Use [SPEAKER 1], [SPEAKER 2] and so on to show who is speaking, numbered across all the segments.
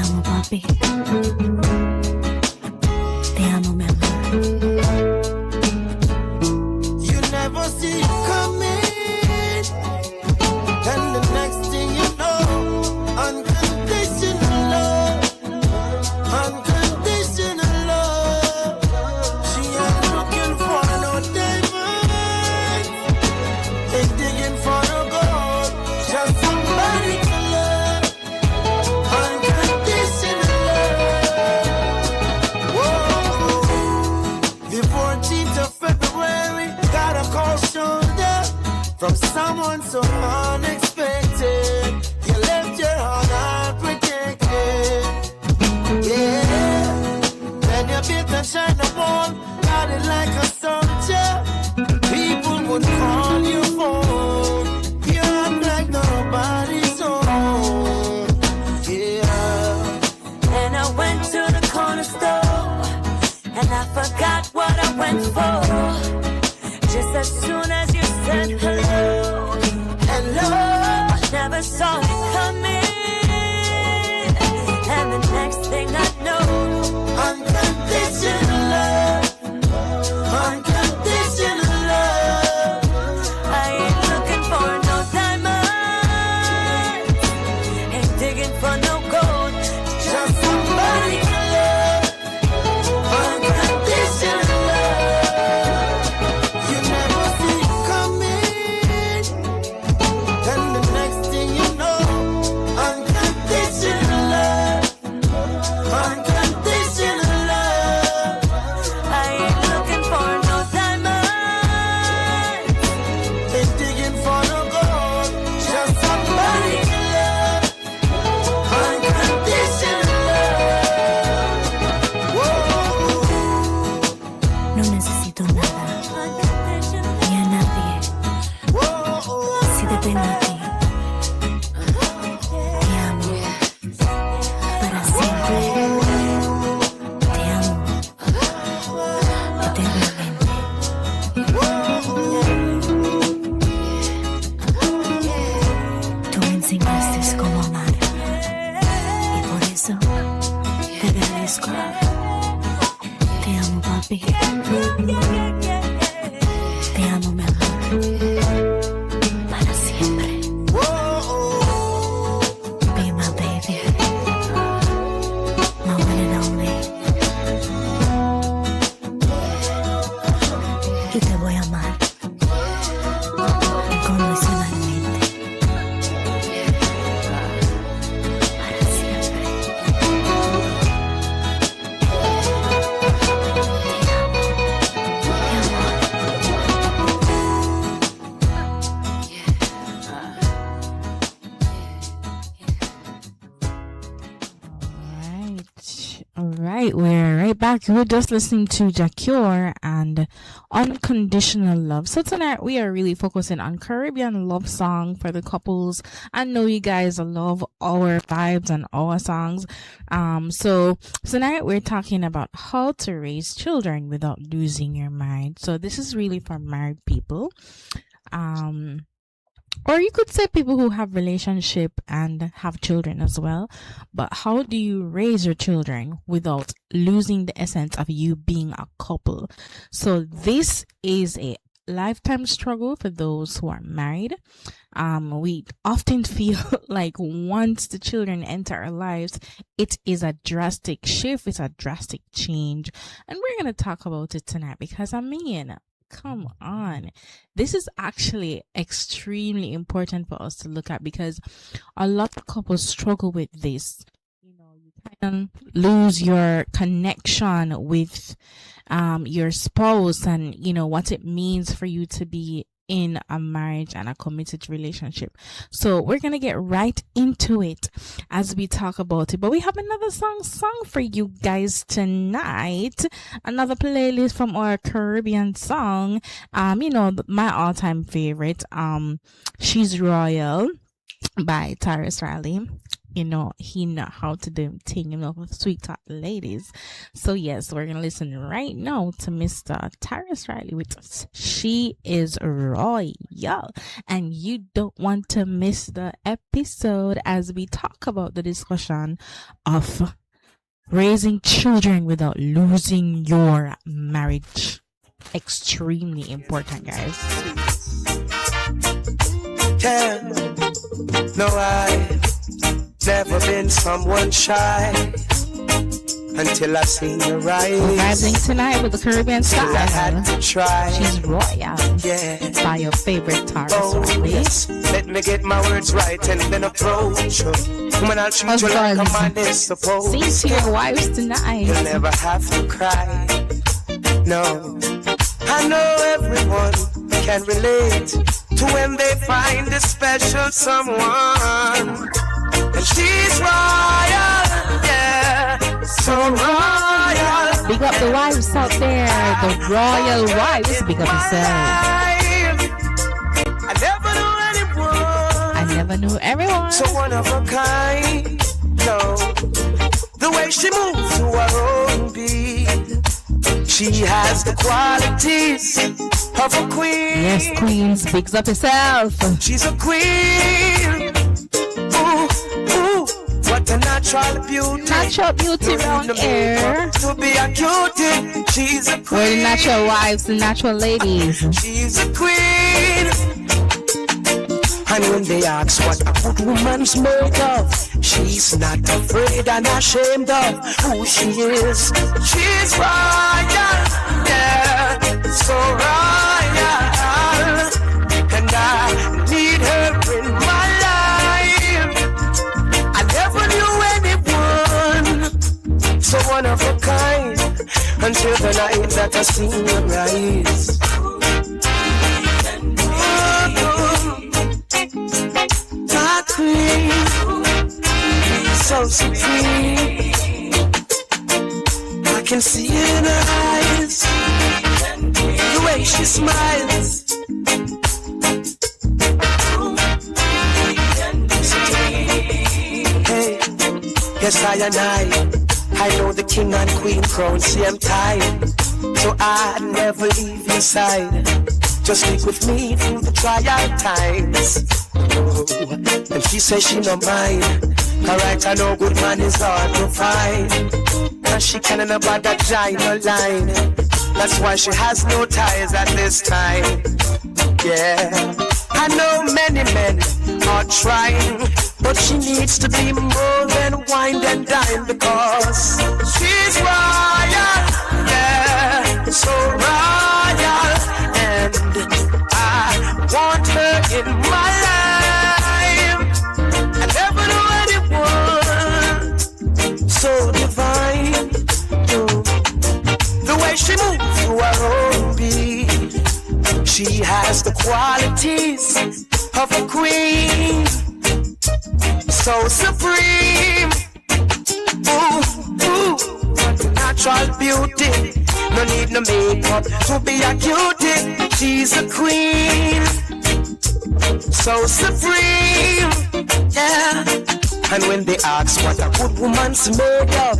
[SPEAKER 1] amo, papi. Te amo, mi amor.
[SPEAKER 2] You never see it coming, and the next thing you know, unconditional love, unconditional love. She ain't looking for no diamond, ain't digging for no gold, just somebody to love, unconditional love. Whoa. The 14th of February, got a cold shoulder from someone so unexpected. You left your heart unprotected. Yeah, then you built a China wall, got it like a soldier. People would call you phone. You act like nobody's home. Yeah.
[SPEAKER 3] And I went to the corner store, and I forgot what I went for. Just as soon as you said hello, hello, I never saw it coming. And the next thing I know,
[SPEAKER 2] Unconditional love, unconditional love.
[SPEAKER 3] I ain't looking for no diamonds, ain't digging for no gold,
[SPEAKER 2] Just somebody to love, unconditional love. You never see it coming, and the next thing you know, unconditional love, unconditional love.
[SPEAKER 3] I ain't looking for no diamonds.
[SPEAKER 2] Ain't digging for no gold, just somebody to love, unconditional love. Whoa.
[SPEAKER 1] No necesito nada, ni a nadie. Si depende de ti, te amo para siempre. Te amo eternamente. Tú me enseñaste cómo amar y por eso te agradezco. Te amo, papi. Te amo, mi amor. Para siempre. Be my baby. My one and only. Y te voy a amar incondicionalmente. Para siempre.
[SPEAKER 4] All right, we're right back. We're just listening to Jacure and Unconditional Love. So tonight we are really focusing on Caribbean love song for the couples. I know you guys love our vibes and our songs. So tonight we're talking about how to raise children without losing your mind. So this is really for married people. Or you could say people who have relationship and have children as well. But how do you raise your children without losing the essence of you being a couple? So this is a lifetime struggle for those who are married. We often feel like once the children enter our lives, it is a drastic shift, it's a drastic change. And we're going to talk about it tonight because come on. This is actually extremely important for us to look at because a lot of couples struggle with this. You kind of lose your connection with your spouse and, what it means for you to be in a marriage and a committed relationship. So we're going to get right into it as we talk about it. But we have another song for you guys tonight. Another playlist from our Caribbean song. My all-time favorite, She's Royal by Tyrus Riley. he know how to do thing, sweet talk ladies. So yes, we're gonna listen right now to Mr. Tyrus Riley with She Is Royal. And you don't want to miss the episode as we talk about the discussion of raising children without losing your marriage. Extremely important, guys.
[SPEAKER 2] Yeah, no, I've never been someone shy until I seen your eyes.
[SPEAKER 4] Rising tonight with the Caribbean
[SPEAKER 2] Till I had
[SPEAKER 4] style.
[SPEAKER 2] to try.
[SPEAKER 4] She's royal.
[SPEAKER 2] Yeah.
[SPEAKER 4] By your favorite Taurus,
[SPEAKER 2] Oh,
[SPEAKER 4] Riley.
[SPEAKER 2] yes. Let me get my words right and then approach you. Woman, I'll treat you like a man is supposed.
[SPEAKER 4] Sing to your wives tonight.
[SPEAKER 2] You'll never have to cry. No, I know everyone can relate to when they find a special someone. And she's royal, yeah, so royal.
[SPEAKER 4] Big up the wives out there, the royal wives. Big up yourself.
[SPEAKER 2] I never knew anyone.
[SPEAKER 4] I never knew everyone.
[SPEAKER 2] So one of a kind, no. The way she moves to her own beat, she has the qualities of a queen.
[SPEAKER 4] Yes, queens, bigs up yourself.
[SPEAKER 2] She's a queen. Ooh, ooh, what a natural beauty.
[SPEAKER 4] Natural beauty round here.
[SPEAKER 2] To be a cutie, she's a queen.
[SPEAKER 4] We're the natural wives, the natural ladies.
[SPEAKER 2] She's a queen. And when they ask what a good woman's made of, she's not afraid and ashamed of who she is. She's royal, yeah, so royal. And I need her in my life. I never knew anyone so one of a kind until the night that I seen her rise. My queen, so supreme. I can see in her eyes the way she smiles. Hey, yes I know the king and queen crown, same time. So I never leave your side. Just stick with me through the trial times. Oh, and she says she no mind. Alright, I know good man is hard to find. And she can't about that giant line. That's why she has no ties at this time. Yeah, I know many men are trying, but she needs to be more than wine and dine, because she's royal, yeah, so royal, and I want her in my life. I never knew anyone so divine. The way she moves to her own beat, she has the qualities of a queen, so supreme. Ooh, ooh, what a natural beauty. No need no makeup to be a cutie. She's a queen, so supreme, yeah. And when they ask what a good woman's made of,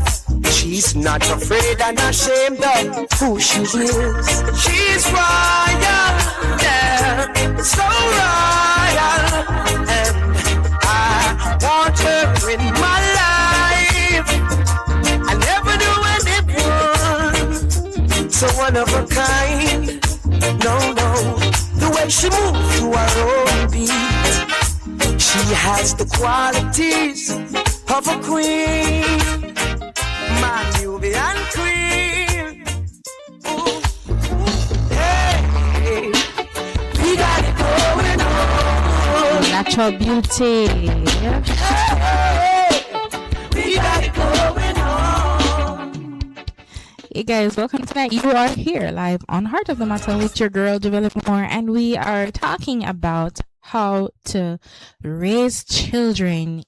[SPEAKER 2] she's not afraid and ashamed of who she is. She's royal, yeah, so royal, and I want her in my life. I never knew anyone so one of a kind. No, no, the way she moves to her own beat, she has the qualities of a queen. My Nubian queen. Ooh, ooh, hey, we got it going on.
[SPEAKER 4] Natural beauty.
[SPEAKER 2] Hey, we got it going on.
[SPEAKER 4] Hey guys, welcome tonight. You are here live on Heart of the Matter with your girl Develop More, and we are talking about how to raise children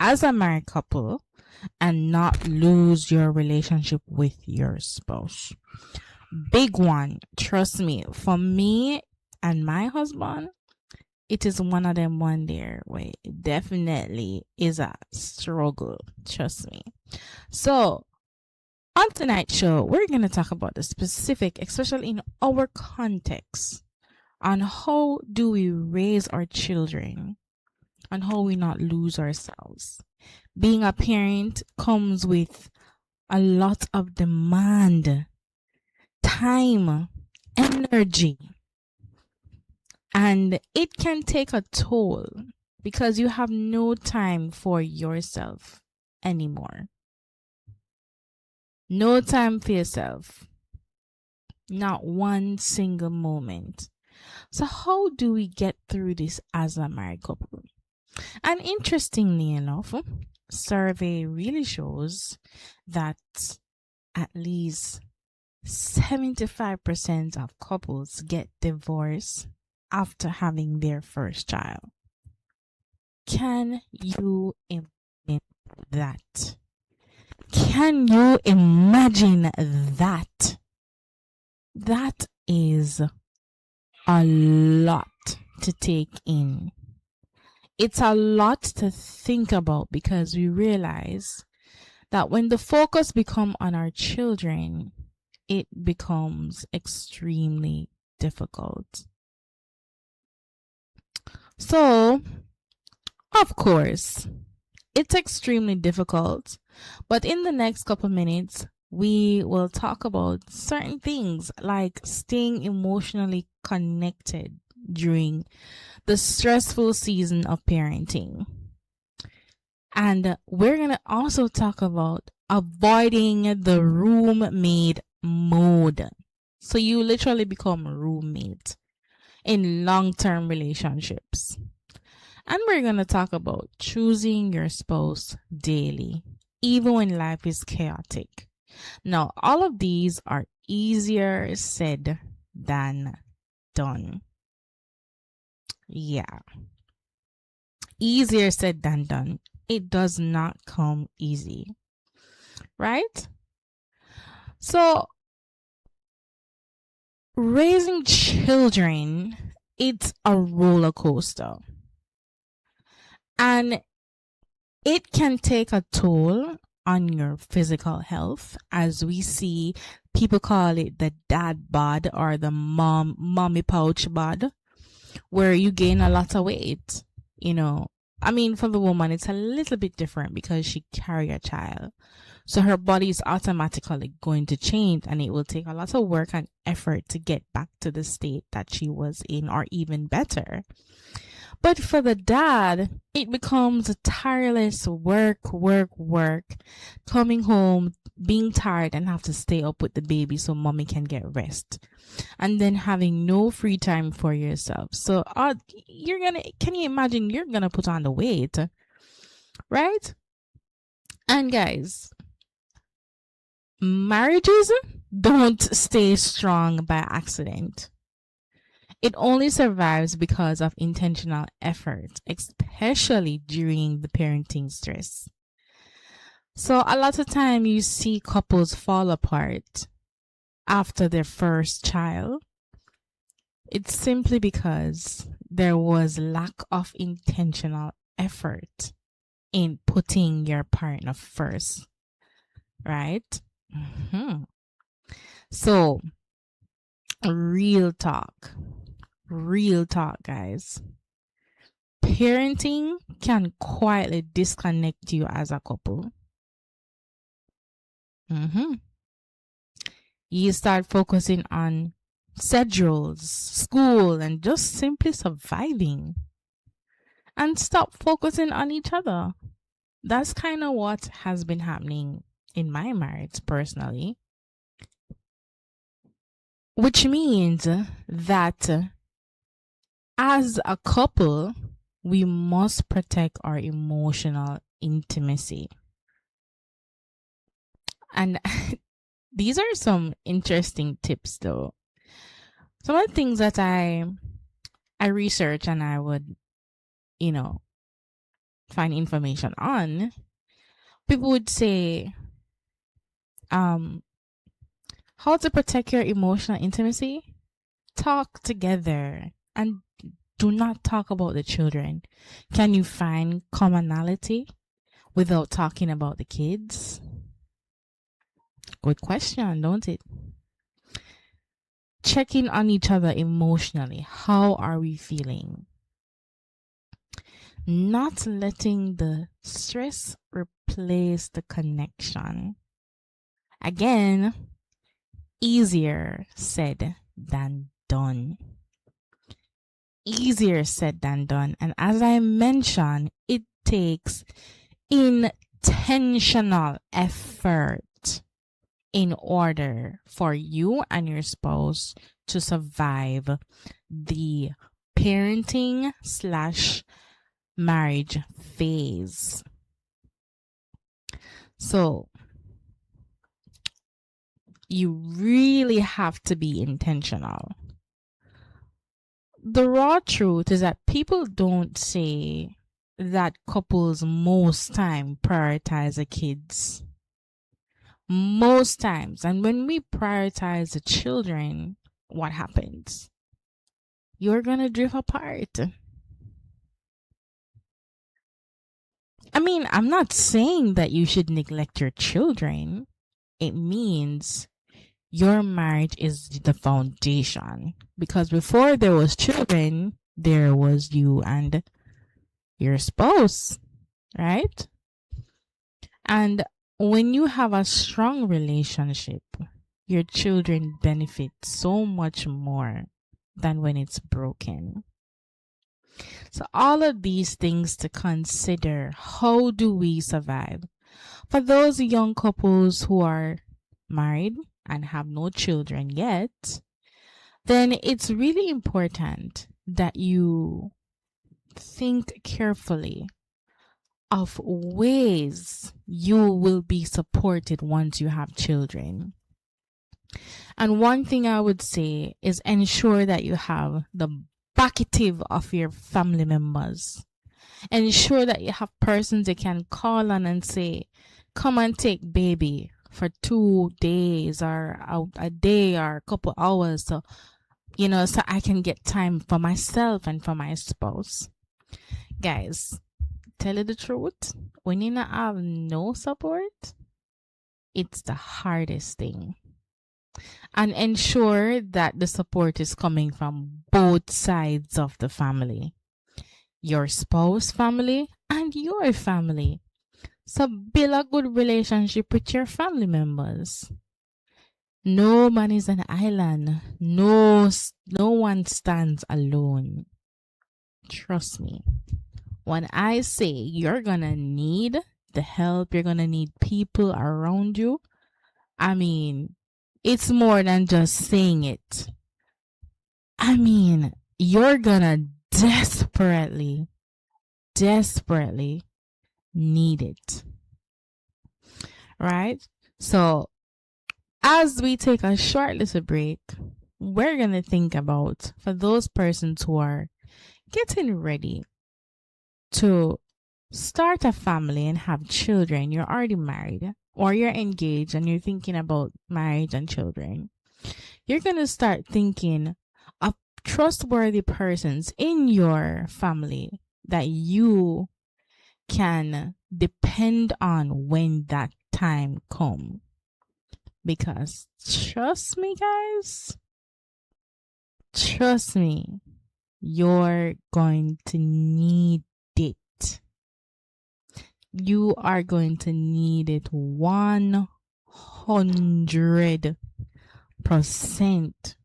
[SPEAKER 4] as a married couple and not lose your relationship with your spouse. Big one, trust me. For me and my husband, it is one of them one there where it definitely is a struggle. Trust me. So on tonight's show, we're going to talk about the specific, especially in our context, on how do we raise our children and how we not lose ourselves. Being a parent comes with a lot of demand, time, energy, and it can take a toll because you have no time for yourself anymore. No time for yourself. Not one single moment. So how do we get through this as a married couple? And interestingly enough, survey really shows that at least 75% of couples get divorced after having their first child. Can you imagine that? Can you imagine that? That is a lot to take in. It's a lot to think about because we realize that when the focus becomes on our children, it becomes extremely difficult. So, of course, it's extremely difficult, but in the next couple minutes, we will talk about certain things like staying emotionally connected during the stressful season of parenting. And we're going to also talk about avoiding the roommate mode. So you literally become a roommate in long-term relationships. And we're going to talk about choosing your spouse daily, even when life is chaotic. Now, all of these are easier said than done. Yeah. Easier said than done. It does not come easy. Right? So, raising children, it's a roller coaster. And it can take a toll on your physical health, as we see people call it the dad bod or the mommy pouch bod, where you gain a lot of weight. You know, I mean, for the woman, it's a little bit different because she carry a child. So her body is automatically going to change, and it will take a lot of work and effort to get back to the state that she was in, or even better. But for the dad, it becomes a tireless work, coming home, being tired and have to stay up with the baby so mommy can get rest. And then having no free time for yourself. So can you imagine you're going to put on the weight, right? And guys, marriages don't stay strong by accident. It only survives because of intentional effort, especially during the parenting stress. So a lot of time you see couples fall apart after their first child. It's simply because there was lack of intentional effort in putting your partner first, right? So, real talk, guys. Parenting can quietly disconnect you as a couple. You start focusing on schedules, school, and just simply surviving, and stop focusing on each other. That's kind of what has been happening in my marriage personally, which means that as a couple, we must protect our emotional intimacy. And these are some interesting tips, though. Some of the things that I research and I would, find information on, people would say, how to protect your emotional intimacy? Talk together and do not talk about the children. Can you find commonality without talking about the kids? Good question, don't it? Checking on each other emotionally. How are we feeling? Not letting the stress replace the connection. Again, easier said than done. Easier said than done. And as I mentioned, it takes intentional effort in order for you and your spouse to survive the parenting / marriage phase. So you really have to be intentional. The raw truth is that people don't say that couples most time prioritize the kids. Most times. And when we prioritize the children, what happens? You're gonna drift apart. I mean, I'm not saying that you should neglect your children. It means your marriage is the foundation. Because before there was children, there was you and your spouse, right? And when you have a strong relationship, your children benefit so much more than when it's broken. So all of these things to consider. How do we survive? For those young couples who are married and have no children yet, then it's really important that you think carefully of ways you will be supported once you have children. And one thing I would say is ensure that you have the backative of your family members. Ensure that you have persons you can call on and say, come and take baby for 2 days or a day or a couple hours, so I can get time for myself and for my spouse. Guys, tell you the truth, when you not have no support, it's the hardest thing. And ensure that the support is coming from both sides of the family. Your spouse family and your family. So build a good relationship with your family members. No man is an island. No one stands alone. Trust me. When I say you're gonna need the help, you're gonna need people around you, I mean, it's more than just saying it. I mean, you're gonna desperately need it. Right? So, as we take a short little break, we're gonna think about, for those persons who are getting ready to start a family and have children, you're already married, or you're engaged and you're thinking about marriage and children, you're going to start thinking of trustworthy persons in your family that you can depend on when that time comes. Because trust me, guys, trust me, you're going to need it. You are going to need it 100%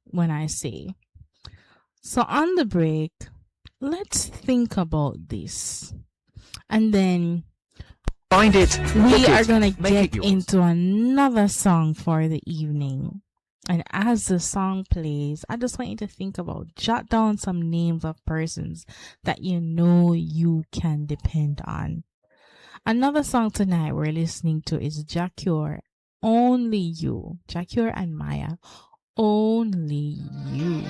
[SPEAKER 4] when I say. So on the break, let's think about this. And then
[SPEAKER 5] Find it.
[SPEAKER 4] we
[SPEAKER 5] book
[SPEAKER 4] are
[SPEAKER 5] it,
[SPEAKER 4] going to
[SPEAKER 5] make it
[SPEAKER 4] get
[SPEAKER 5] yours.
[SPEAKER 4] into another song for the evening. And as the song plays, I just want you to think about, jot down some names of persons that you know you can depend on. Another song tonight we're listening to is Jacure, Only You. Jacure and Maya, Only You.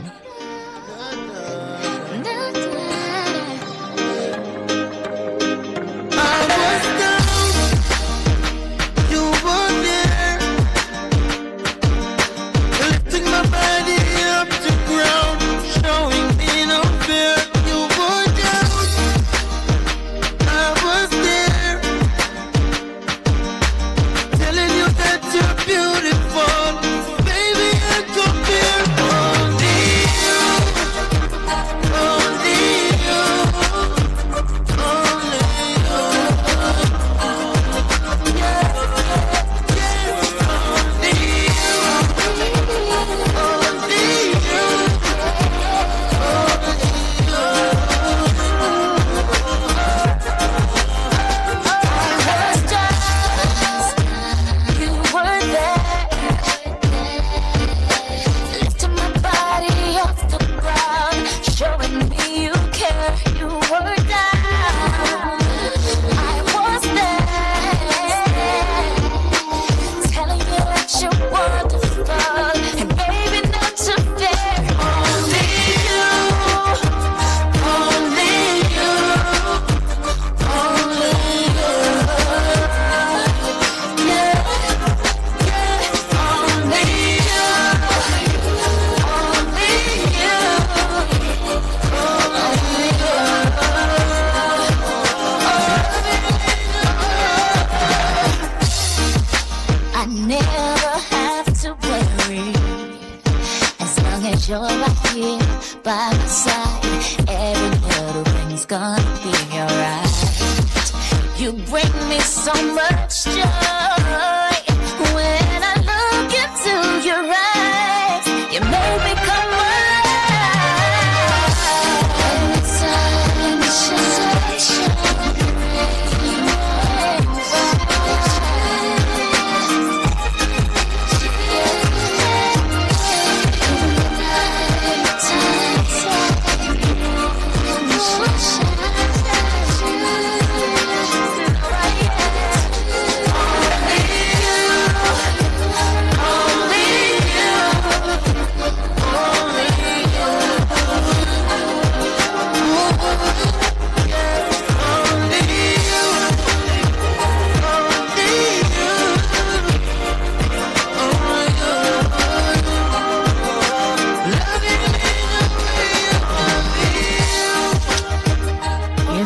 [SPEAKER 2] I was down, you were there, lifting my body up to ground, showing me no fear. You
[SPEAKER 3] by my side. Every little thing's gonna be alright. You bring me so much joy. When I look into your eyes, you make me come alive. Anytime you shine,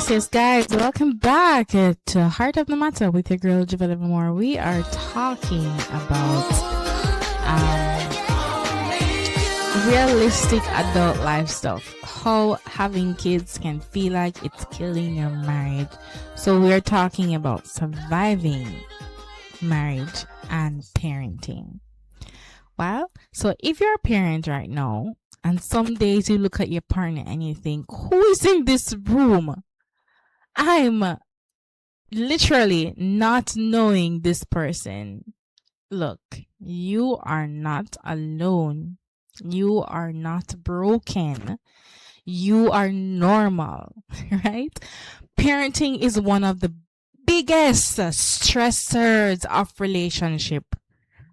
[SPEAKER 4] Yes, guys, welcome back to Heart of the Matter with your girl Javelle Moore. We are talking about realistic adult life stuff, how having kids can feel like it's killing your marriage. So we're talking about surviving marriage and parenting. Well, so if you're a parent right now, and some days you look at your partner and you think, who is in this room? I'm literally not knowing this person. Look, you are not alone. You are not broken. You are normal, right? Parenting is one of the biggest stressors of relationship,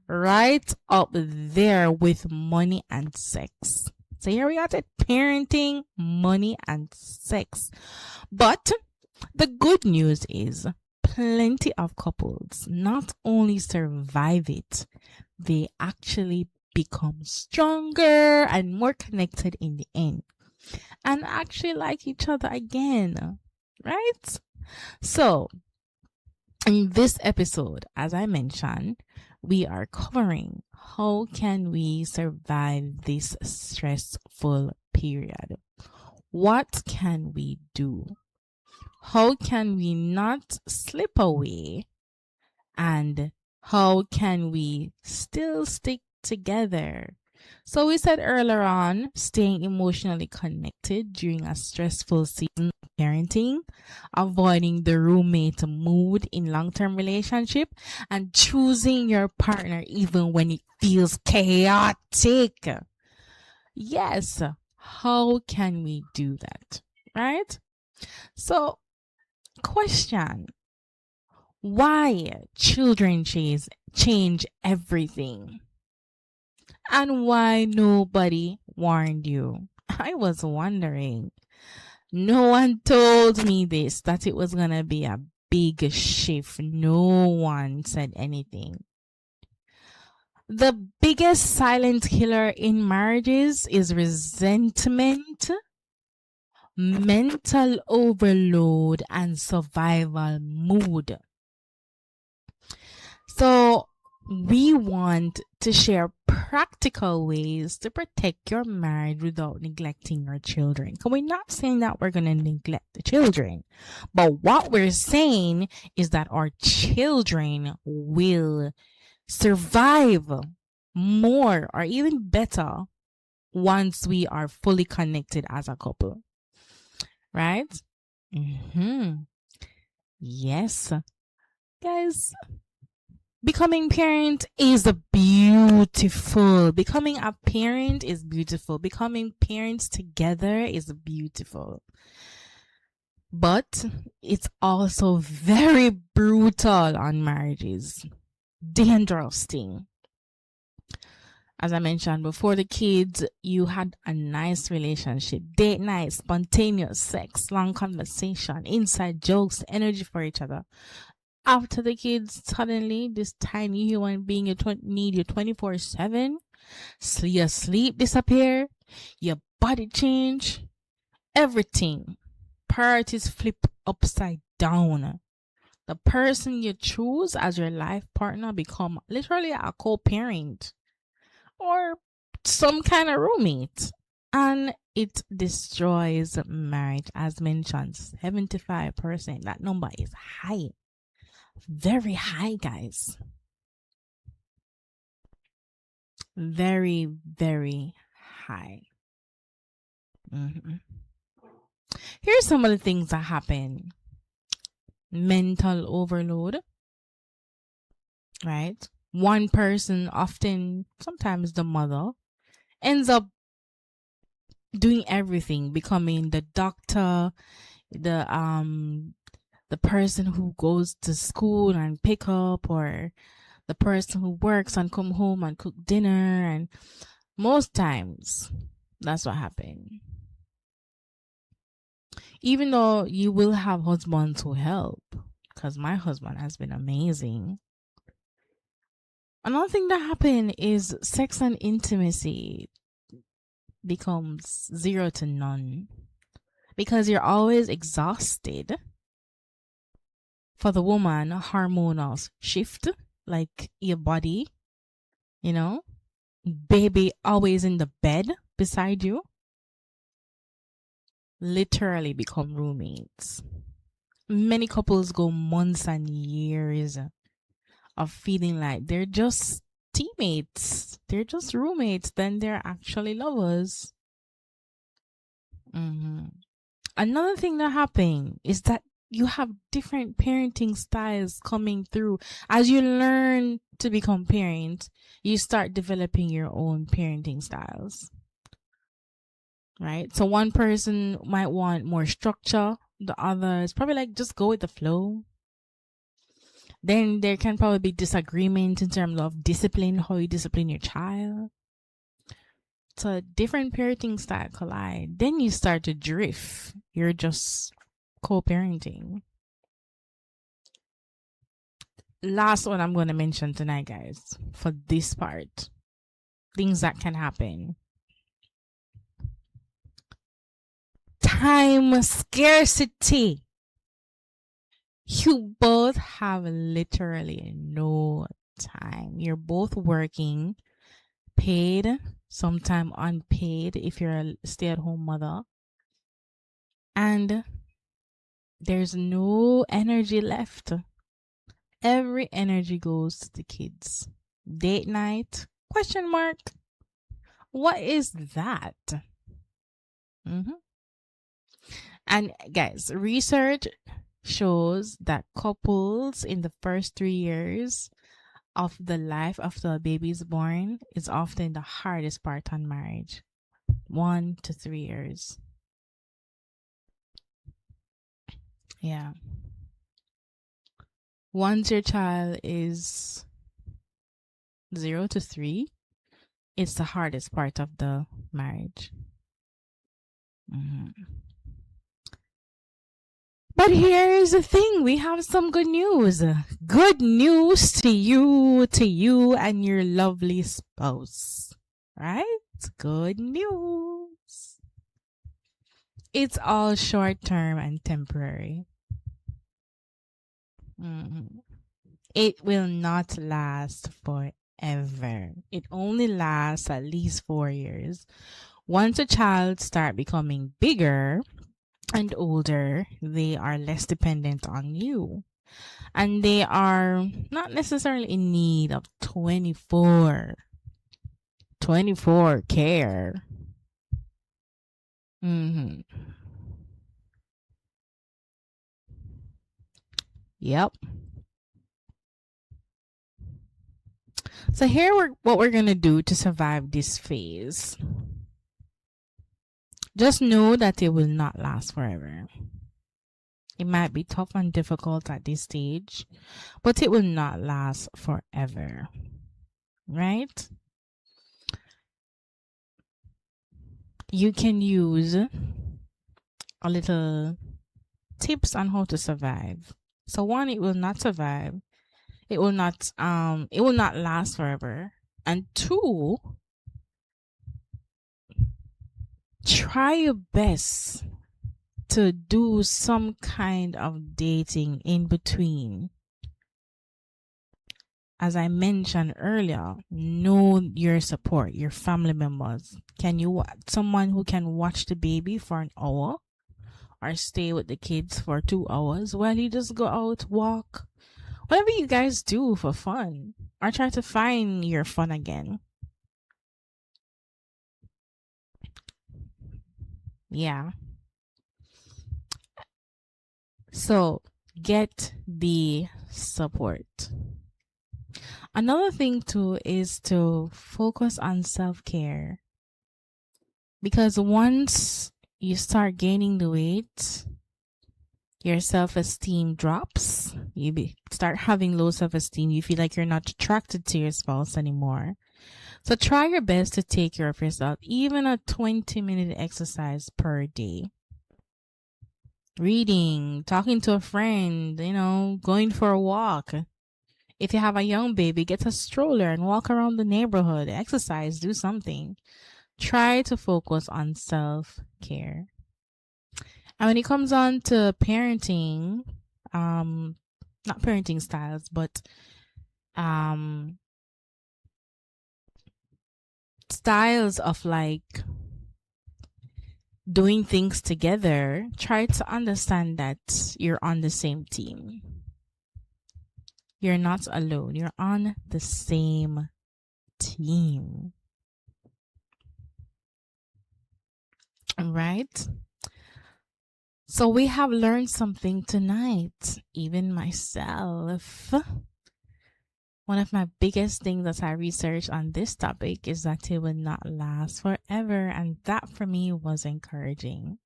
[SPEAKER 4] right up there with money and sex. So here we got it, parenting, money, and sex. But the good news is plenty of couples not only survive it, they actually become stronger and more connected in the end and actually like each other again, right? So in this episode, as I mentioned, we are covering how can we survive this stressful period. What can we do? How can we not slip away? And how can we still stick together? So we said earlier on, staying emotionally connected during a stressful season of parenting, avoiding the roommate mood in long-term relationship, and choosing your partner even when it feels chaotic. Yes, how can we do that? Right? So, question. Why children change everything? And why nobody warned you? I was wondering. No one told me this, that it was going to be a big shift. No one said anything. The biggest silent killer in marriages is resentment, mental overload, and survival mood. So we want to share practical ways to protect your marriage without neglecting your children. So we're not saying that we're going to neglect the children, but what we're saying is that our children will survive more or even better once we are fully connected as a couple. Right? Yes. Guys, becoming parent is beautiful. Becoming a parent is beautiful. Becoming parents together is beautiful. But it's also very brutal on marriages. Dangerous thing. As I mentioned, before the kids, you had a nice relationship, date night, spontaneous sex, long conversation, inside jokes, energy for each other. After the kids, suddenly, this tiny human being you need you 24/7, your sleep disappear, your body change, everything. Priorities flip upside down. The person you choose as your life partner become literally a co-parent or some kind of roommate. And it destroys marriage, as mentioned. 75%. That number is high. Very high, guys. Very, very high. Here's some of the things that happen. Mental overload, right? One person, often, sometimes the mother, ends up doing everything, becoming the doctor, the person who goes to school and pick up, or the person who works and come home and cook dinner. And most times that's what happens. Even though you will have husbands who help, because my husband has been amazing. Another thing that happens is sex and intimacy becomes 0 to none, because you're always exhausted. For the woman, hormonal shift, like your body, baby always in the bed beside you, literally become roommates. Many couples go months and years of feeling like they're just teammates, they're just roommates, then they're actually lovers. Another thing that happens is that you have different parenting styles coming through. As you learn to become parents, you start developing your own parenting styles, right? So one person might want more structure, the other is probably like, just go with the flow. Then there can probably be disagreement in terms of discipline, how you discipline your child. So different parenting style collide. Then you start to drift. You're just co-parenting. Last one I'm going to mention tonight, guys, for this part. Things that can happen. Time scarcity. You both have literally no time. You're both working, paid, sometimes unpaid if you're a stay-at-home mother. And there's no energy left. Every energy goes to the kids. Date night? Question mark. What is that? And guys, research shows that couples in the first 3 years of the life after a baby is born is often the hardest part on marriage. 1 to 3 years. Yeah. Once your child is 0 to 3, it's the hardest part of the marriage. But here's the thing. We have some good news. Good news to you and your lovely spouse. Right? Good news. It's all short-term and temporary. It will not last forever. It only lasts at least 4 years. Once a child starts becoming bigger and older, they are less dependent on you. And they are not necessarily in need of 24 care. Yep. So here what we're going to do to survive this phase. Just know that it will not last forever. It might be tough and difficult at this stage, but it will not last forever. Right? You can use a little tips on how to survive. So 1, it will not survive. It will not last forever. And 2, try your best to do some kind of dating in between. as I mentioned earlier, know your support, your family members. Can you someone who can watch the baby for an hour or stay with the kids for 2 hours while you just go out, walk, whatever you guys do for fun, or try to find your fun again. Yeah. So get the support. Another thing too is to focus on self-care, because once you start gaining the weight, your self-esteem drops. You start having low self-esteem. You feel like you're not attracted to your spouse anymore. So try your best to take care of yourself, even a 20-minute exercise per day. Reading, talking to a friend, going for a walk. If you have a young baby, get a stroller and walk around the neighborhood, exercise, do something. Try to focus on self-care. And when it comes on to parenting, not parenting styles, but styles of like doing things together, try to understand that you're on the same team. You're not alone. You're on the same team. All right? So we have learned something tonight, even myself. One of my biggest things that I researched on this topic is that it will not last forever, and that for me was encouraging.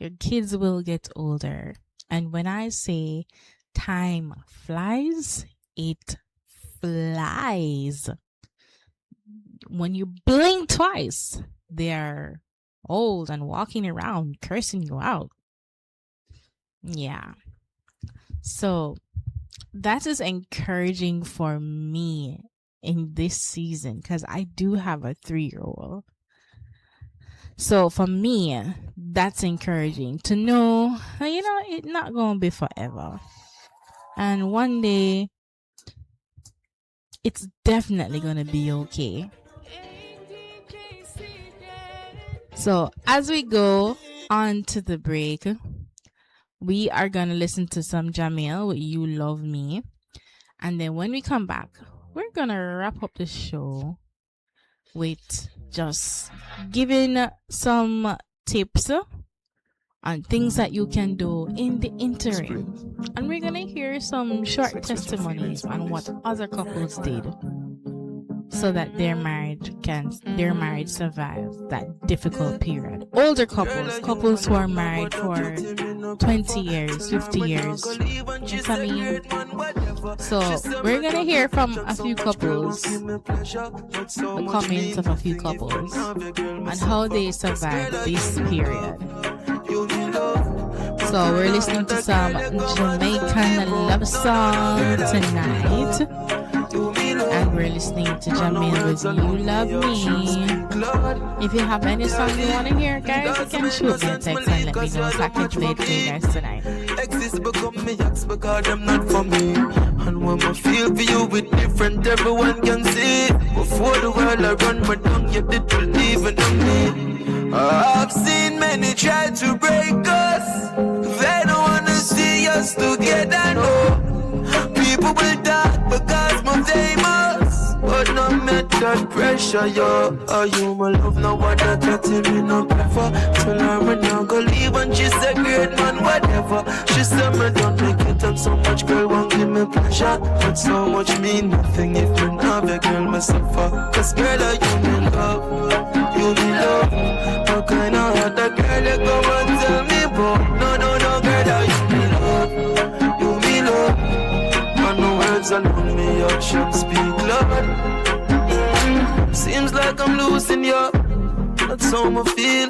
[SPEAKER 4] Your kids will get older, and when I say time flies, it flies. When you blink twice, they're old and walking around cursing you out. Yeah. So that is encouraging for me in this season, because I do have a 3-year-old. So for me, that's encouraging to know, it's not going to be forever. And one day, it's definitely going to be okay. So as we go on to the break, we are going to listen to some Jamil with You Love Me. And then when we come back, we're going to wrap up the show with just giving some tips on things that you can do in the interim. And we're going to hear some short testimonies on what other couples did so that their marriage survive that difficult period. Older couples who are married for 20 years, 50 years. You know what I mean? So we're gonna hear from a few couples, the comments of a few couples, and how they survived this period. So we're listening to some Jamaican love song tonight. And we're listening to Jamil with You Love Me. If you have any song you want to hear, guys, you can shoot me a text and let me know so I can play it for you guys tonight.
[SPEAKER 2] Exist become me ex because them not for me. And when I feel for you with different, everyone can see. Before the world I run my tongue, you did believe in me. I've seen many try to break us. They don't want to see us together, no. People will die because I'm famous, but no matter pressure, yo. You my love, no what I got me no prefer. Tell her me now go leave and she said great man, whatever. She said me don't make it up so much, girl won't give me pleasure. But so much mean nothing if me not a girl me suffer. Cause girl you me love, you me love. What kind of heart that girl you go and tell me about? No girl you me love, you me love. And no words alone, me actions speak loud. Seems like I'm losing you, that's how I feel.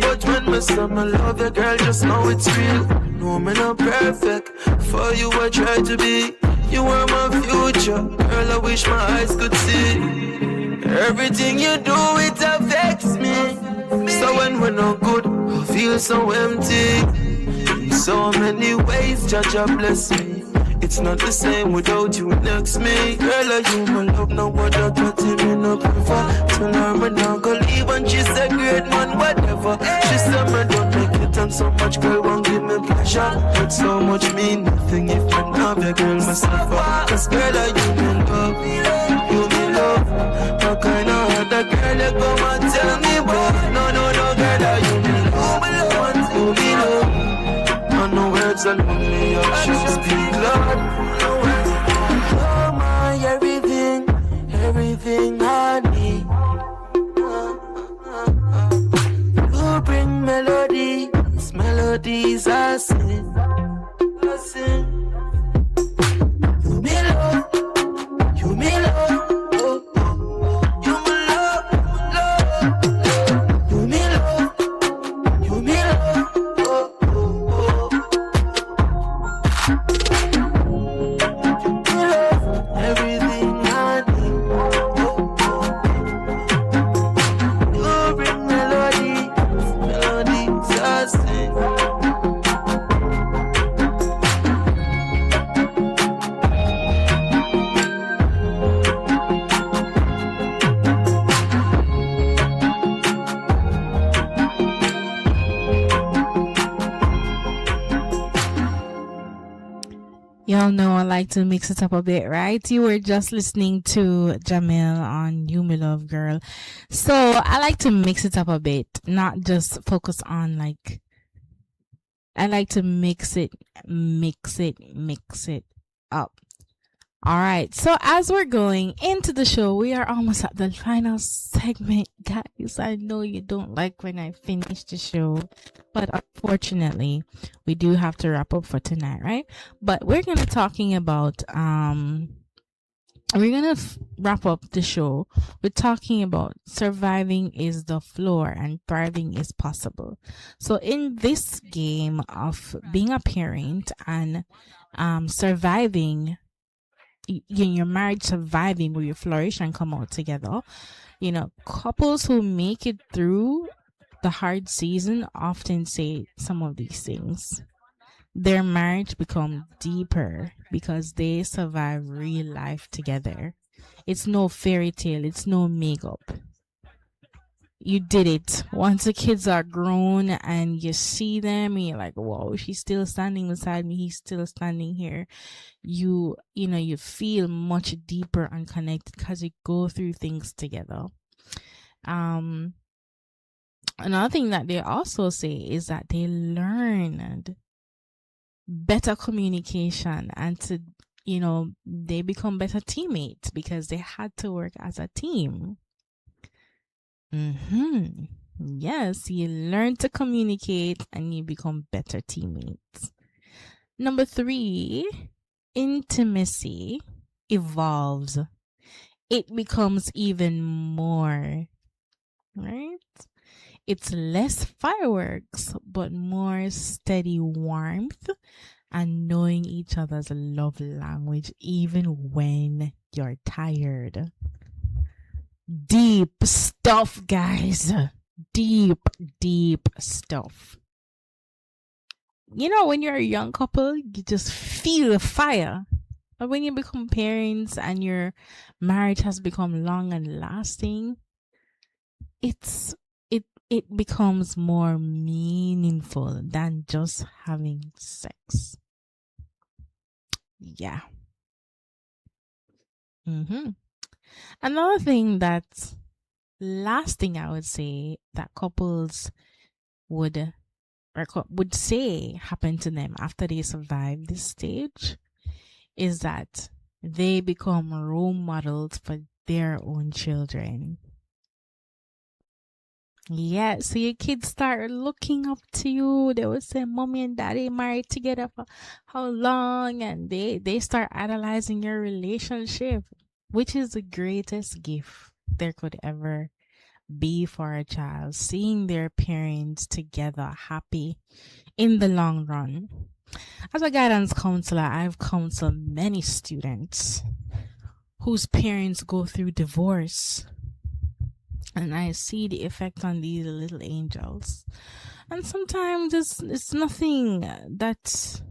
[SPEAKER 2] But when me say I love you, girl, just know it's real. No, me not perfect, for you I try to be. You are my future, girl, I wish my eyes could see. Everything you do, it affects me. So when we're not good, I feel so empty. In so many ways, Jah bless me. It's not the same without you next me. Girl, are you my love? No other got me no prefer. Tell her me not go leave and she's a great man, whatever. She said me don't make it and so much girl won't give me pleasure. But so much mean nothing if I have your girl myself. Cause girl, are you my love? You me love. What kind of other girl you come and tell me about? No, girl, are you me love? You me love. On the words and only actions speak loud. You're my everything I need. You bring melodies I sing. You me love, oh, you my love, you me love, everything I need. You bring melodies I sing.
[SPEAKER 4] Y'all know I like to mix it up a bit, right? You were just listening to Jamil on You Me Love Girl. So I like to mix it up a bit, not just focus on like, I like to mix it up. All right. So as we're going into the show, we are almost at the final segment, guys. I know you don't like when I finish the show, but unfortunately, we do have to wrap up for tonight, right? But we're going to talking about, we're going to wrap up the show with talking about surviving is the floor and thriving is possible. So in this game of being a parent and surviving, in your marriage, surviving where you flourish and come out together, you know, couples who make it through the hard season often say some of these things. Their marriage becomes deeper because they survive real life together. It's no fairy tale, it's no makeup. You did it. Once the kids are grown and you see them and you're like, whoa, she's still standing beside me, he's still standing here. You know, you feel much deeper and connected because you go through things together. Another thing that they also say is that they learned better communication and to, you know, they become better teammates because they had to work as a team. Yes, you learn to communicate and you become better teammates. Number 3, intimacy evolves. It becomes even more, right? It's less fireworks, but more steady warmth and knowing each other's love language even when you're tired. Deep stuff, guys. Deep stuff. You know, when you're a young couple, you just feel the fire. But when you become parents and your marriage has become long and lasting, it becomes more meaningful than just having sex. Yeah. Another thing that's lasting, I would say, that couples would say happen to them after they survive this stage is that they become role models for their own children. Yeah, so your kids start looking up to you. They will say, mommy and daddy married together for how long? And they start idolizing your relationship, which is the greatest gift there could ever be for a child, seeing their parents together happy in the long run. As a guidance counselor, I've counseled many students whose parents go through divorce. And I see the effect on these little angels. And sometimes it's nothing that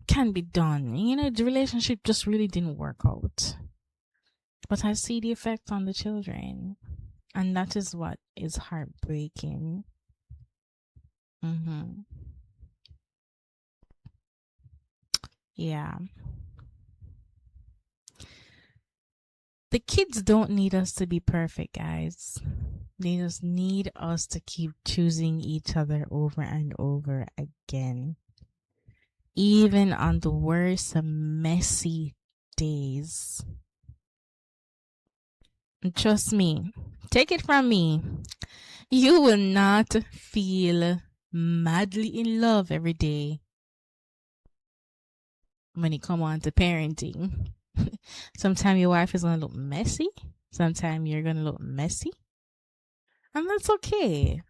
[SPEAKER 4] can be done. You know, the relationship just really didn't work out. But I see the effect on the children. And that is what is heartbreaking. Yeah. The kids don't need us to be perfect, guys. They just need us to keep choosing each other over and over again. Even on the worst messy days. And trust me, take it from me, you will not feel madly in love every day when it comes on to parenting. Sometimes your wife is going to look messy. Sometimes you're going to look messy. And that's okay.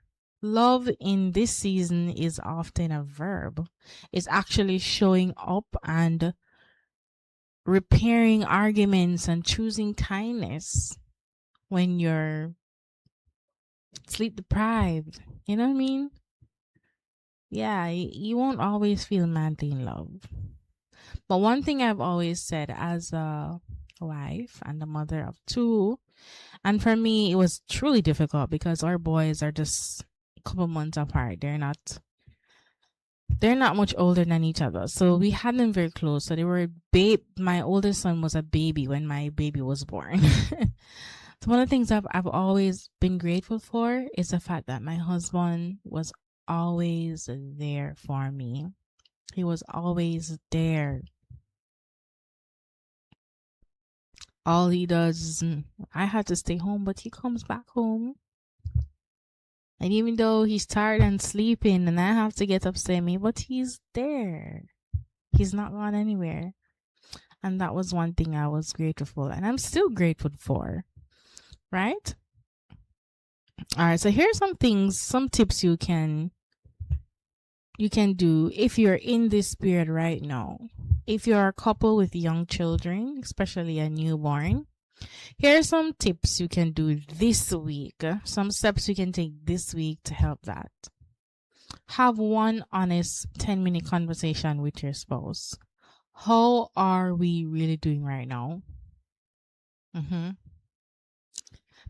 [SPEAKER 4] Love in this season is often a verb. It's actually showing up and repairing arguments and choosing kindness when you're sleep deprived. You know what I mean? Yeah, you won't always feel madly in love. But one thing I've always said as a wife and a mother of two, and for me, it was truly difficult because our boys are just a couple months apart. They're not much older than each other. So we had them very close. So they were my oldest son was a baby when my baby was born. So one of the things I've always been grateful for is the fact that my husband was always there for me. He was always there. All he does is, I had to stay home, but he comes back home. And even though he's tired and sleeping and I have to get up to me, but he's there. He's not gone anywhere. And that was one thing I was grateful for. And I'm still grateful for. Right? All right. So here's some things, some tips you can do if you're in this period right now. If you're a couple with young children, especially a newborn, here are some tips you can do this week. Some steps you can take this week to help that. Have one honest 10-minute conversation with your spouse. How are we really doing right now?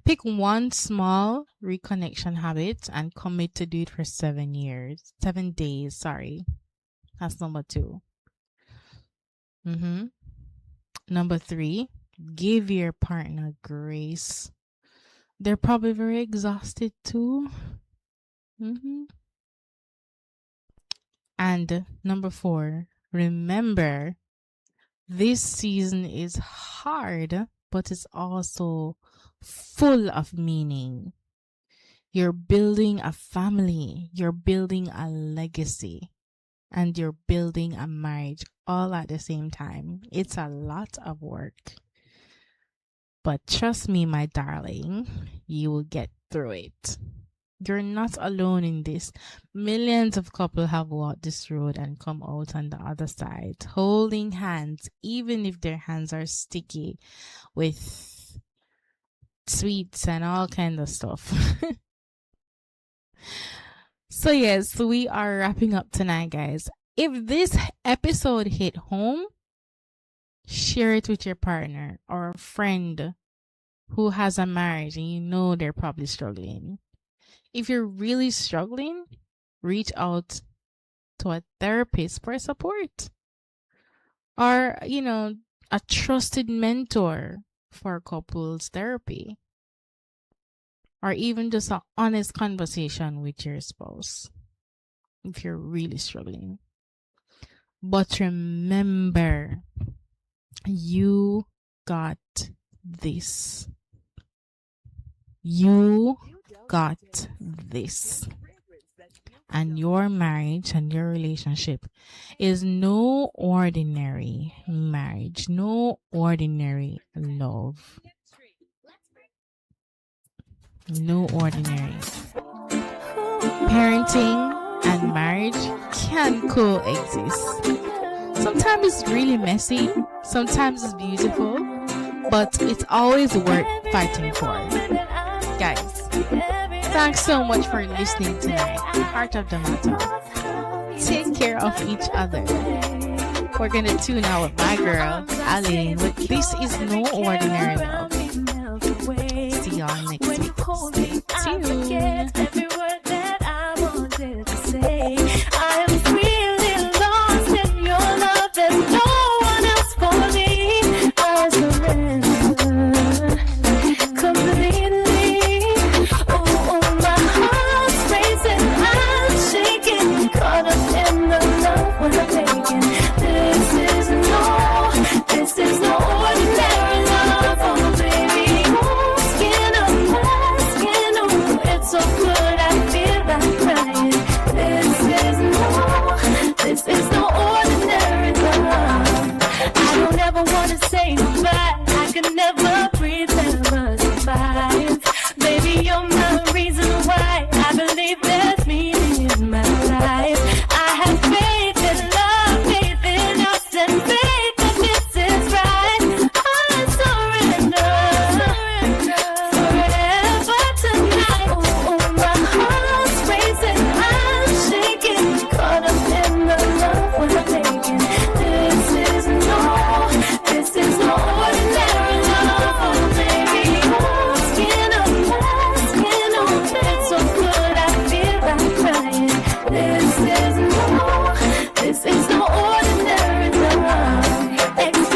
[SPEAKER 4] Pick one small reconnection habit and commit to do it for 7 days. Sorry. That's number 2. Number 3, give your partner grace. They're probably very exhausted too. And number 4, remember, this season is hard, but it's also full of meaning. You're building a family, you're building a legacy, and you're building a marriage all at the same time. It's a lot of work. But trust me, my darling, you will get through it. You're not alone in this. Millions of couples have walked this road and come out on the other side, holding hands, even if their hands are sticky with sweets and all kinds of stuff. So yes, we are wrapping up tonight, guys. If this episode hit home, share it with your partner or a friend who has a marriage and you know they're probably struggling. If you're really struggling, reach out to a therapist for support, or a trusted mentor for couples therapy, or even just an honest conversation with your spouse if you're really struggling. But remember, you got this. You got this. And your marriage and your relationship is no ordinary marriage, no ordinary love. No ordinary. Parenting and marriage can coexist. Sometimes it's really messy, sometimes it's beautiful, but it's always worth fighting for. Guys, thanks so much for listening tonight. Heart of the matter. Take care of each other. We're gonna tune out with my girl, Aline, with This Is No Ordinary Love. See y'all next week. Stay tuned.